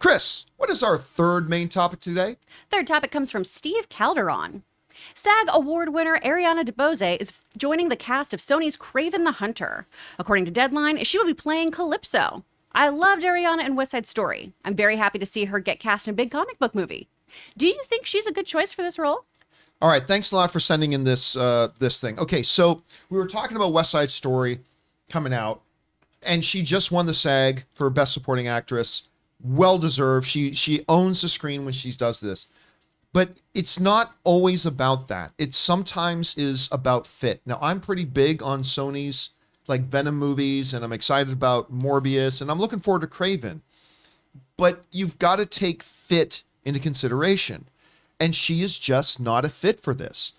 Chris, what is our third main topic today? Third topic comes from Steve Calderon. SAG Award winner Ariana DeBose is joining the cast of Sony's Kraven the Hunter. According to Deadline, she will be playing Calypso. I loved Ariana in West Side Story. I'm very happy to see her get cast in a big comic book movie. Do you think she's a good choice for this role? All right, thanks a lot for sending in this thing. Okay, so we were talking about West Side Story coming out, and she just won the SAG for Best Supporting Actress. Well deserved. She owns the screen when she does this. But it's not always about that. It sometimes is about fit. Now, I'm pretty big on Sony's like Venom movies, and I'm excited about Morbius, and I'm looking forward to Kraven. But you've got to take fit into consideration. And she is just not a fit for this.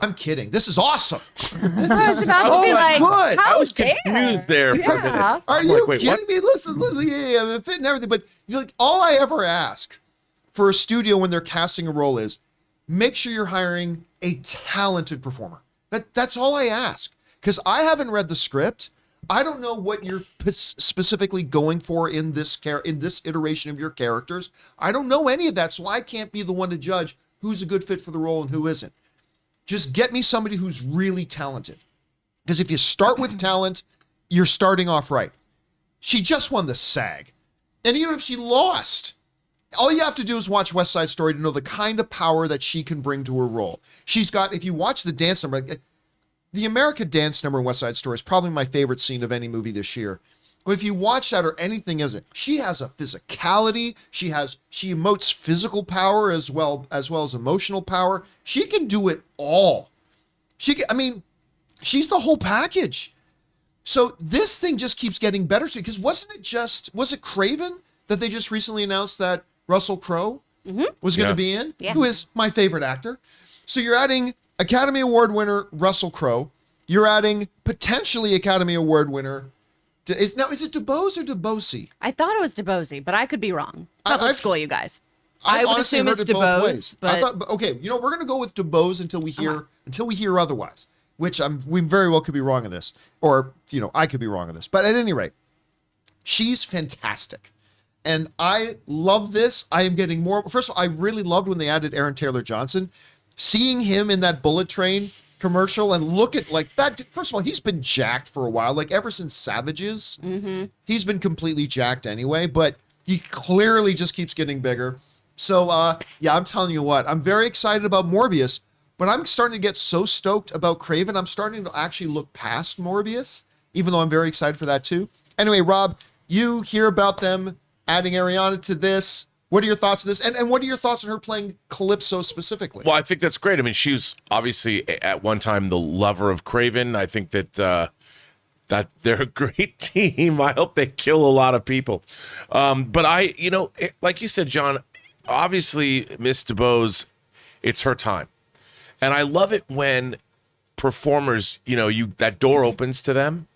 I'm kidding. This is awesome. I was about to be like, good. how I was dare? confused there for a minute. Are you Wait, kidding what? me? Listen, yeah, the fit and everything. But like, all I ever ask for a studio when they're casting a role is make sure you're hiring a talented performer. That's all I ask. Because I haven't read the script. I don't know what you're specifically going for in this iteration of your characters. I don't know any of that, so I can't be the one to judge who's a good fit for the role and who isn't. Just get me somebody who's really talented. Because if you start with talent, you're starting off right. She just won the SAG. And even if she lost, all you have to do is watch West Side Story to know the kind of power that she can bring to her role. She's got, if you watch the dance number, the America dance number in West Side Story is probably my favorite scene of any movie this year. But if you watch that or anything as it, she has a physicality. She emotes physical power as well as emotional power. She can do it all. She's the whole package. So this thing just keeps getting better because was it Kraven that they just recently announced that Russell Crowe was going to be in, who is my favorite actor. So you're adding Academy Award winner Russell Crowe. You're adding potentially Academy Award winner. Is it DeBose or DeBose? I thought it was DeBose, but I could be wrong. Public school, you guys. I would honestly assume heard it's it both DeBose, ways. but I thought, okay, we're going to go with DeBose until we hear otherwise, which we very well could be wrong on this, or I could be wrong on this. But at any rate, she's fantastic. And I love this. I am getting more. First of all, I really loved when they added Aaron Taylor Johnson. Seeing him in that Bullet Train commercial and look at like that. First of all, he's been jacked for a while. Like ever since Savages, he's been completely jacked anyway. But he clearly just keeps getting bigger. So I'm telling you what, I'm very excited about Morbius. But I'm starting to get so stoked about Kraven. I'm starting to actually look past Morbius, even though I'm very excited for that too. Anyway, Rob, you hear about them adding Ariana to this. What are your thoughts on this? And what are your thoughts on her playing Calypso specifically? Well, I think that's great. I mean, she was obviously at one time the lover of Kraven. I think that they're a great team. I hope they kill a lot of people. But like you said, John, obviously Miss DeBose, it's her time. And I love it when performers, that door opens to them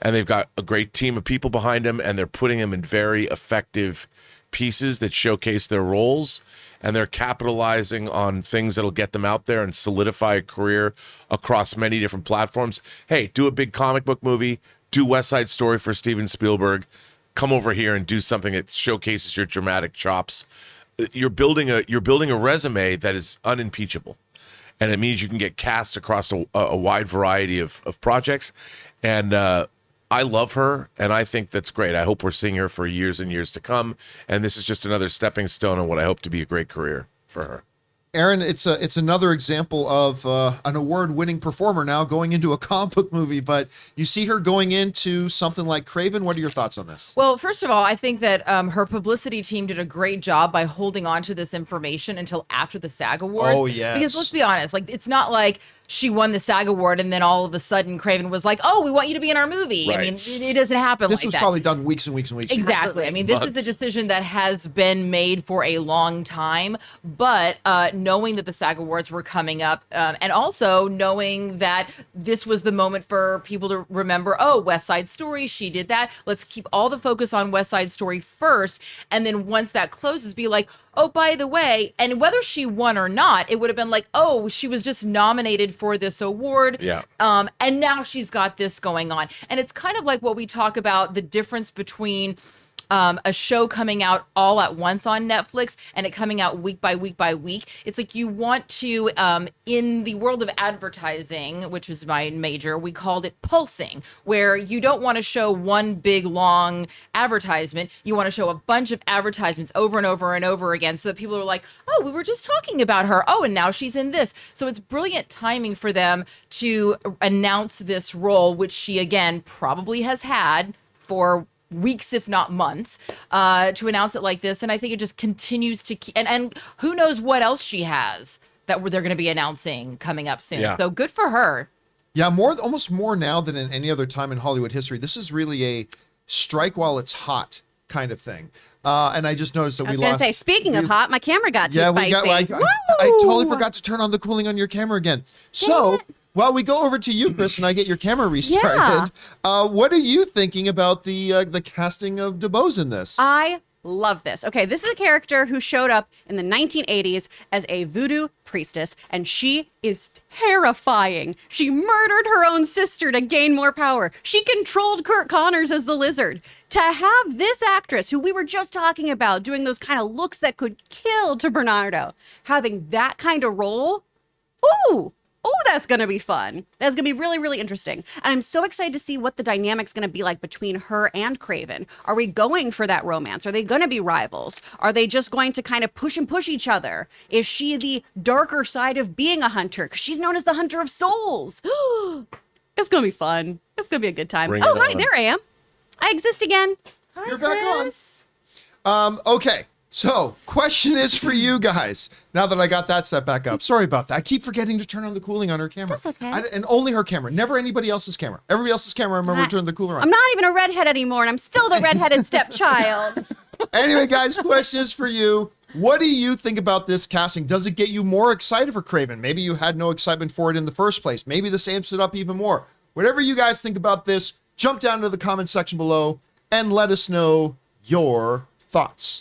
and they've got a great team of people behind them and they're putting them in very effective pieces that showcase their roles, and they're capitalizing on things that'll get them out there and solidify a career across many different platforms. Hey, do a big comic book movie, do West Side Story for Steven Spielberg, come over here and do something that showcases your dramatic chops. You're building a resume that is unimpeachable, and it means you can get cast across a wide variety of projects. And I love her, and I think that's great. I hope we're seeing her for years and years to come, and this is just another stepping stone on what I hope to be a great career for her. Aaron, it's another example of an award-winning performer now going into a comic book movie, but you see her going into something like Kraven. What are your thoughts on this? Well, first of all, I think that her publicity team did a great job by holding on to this information until after the SAG Awards. Oh, yes. Because let's be honest, like it's not like she won the SAG Award and then all of a sudden Kraven was like, "Oh, we want you to be in our movie." Right. I mean, it doesn't happen like that. This was probably done weeks and weeks and weeks ago. Exactly. I mean, this is the decision that has been made for a long time. But knowing that the SAG Awards were coming up, and also knowing that this was the moment for people to remember, oh, West Side Story, she did that. Let's keep all the focus on West Side Story first. And then once that closes, be like, oh, by the way, and whether she won or not, it would have been like, oh, she was just nominated for this award. Yeah. And now she's got this going on. And it's kind of like what we talk about, the difference between a show coming out all at once on Netflix and it coming out week by week by week. It's like you want to, in the world of advertising, which was my major, we called it pulsing, where you don't want to show one big long advertisement. You want to show a bunch of advertisements over and over and over again so that people are like, oh, we were just talking about her. Oh, and now she's in this. So it's brilliant timing for them to announce this role, which she, again, probably has had for weeks, if not months, to announce it like this. And I think it just continues to keep, and who knows what else she has that they're going to be announcing coming up soon. Yeah. So good for her. Yeah, almost more now than in any other time in Hollywood history. This is really a strike while it's hot kind of thing. And I just noticed that I was we going lost. to say, speaking of hot, my camera got too Yeah, spicy. I totally forgot to turn on the cooling on your camera again. So while we go over to you, Chris, and I get your camera restarted, what are you thinking about the casting of DeBose in this? I love this. Okay, this is a character who showed up in the 1980s as a voodoo priestess, and she is terrifying. She murdered her own sister to gain more power. She controlled Kurt Connors as the lizard. To have this actress, who we were just talking about, doing those kind of looks that could kill to Bernardo, having that kind of role, ooh, that's going to be fun. That's going to be really, really interesting. And I'm so excited to see what the dynamic's going to be like between her and Kraven. Are we going for that romance? Are they going to be rivals? Are they just going to kind of push each other? Is she the darker side of being a hunter? Because she's known as the hunter of souls. It's going to be fun. It's going to be a good time. Bring Oh, it hi, on. there I am. I exist again. You're back on. Okay. So, question is for you guys. Now that I got that set back up, sorry about that. I keep forgetting to turn on the cooling on her camera. That's okay. And only her camera, never anybody else's camera. Everybody else's camera, I remember to turn the cooler on. I'm not even a redhead anymore, and I'm still the redheaded stepchild. Anyway, guys, question is for you. What do you think about this casting? Does it get you more excited for Kraven? Maybe you had no excitement for it in the first place. Maybe this amps it up even more. Whatever you guys think about this, jump down to the comment section below and let us know your thoughts.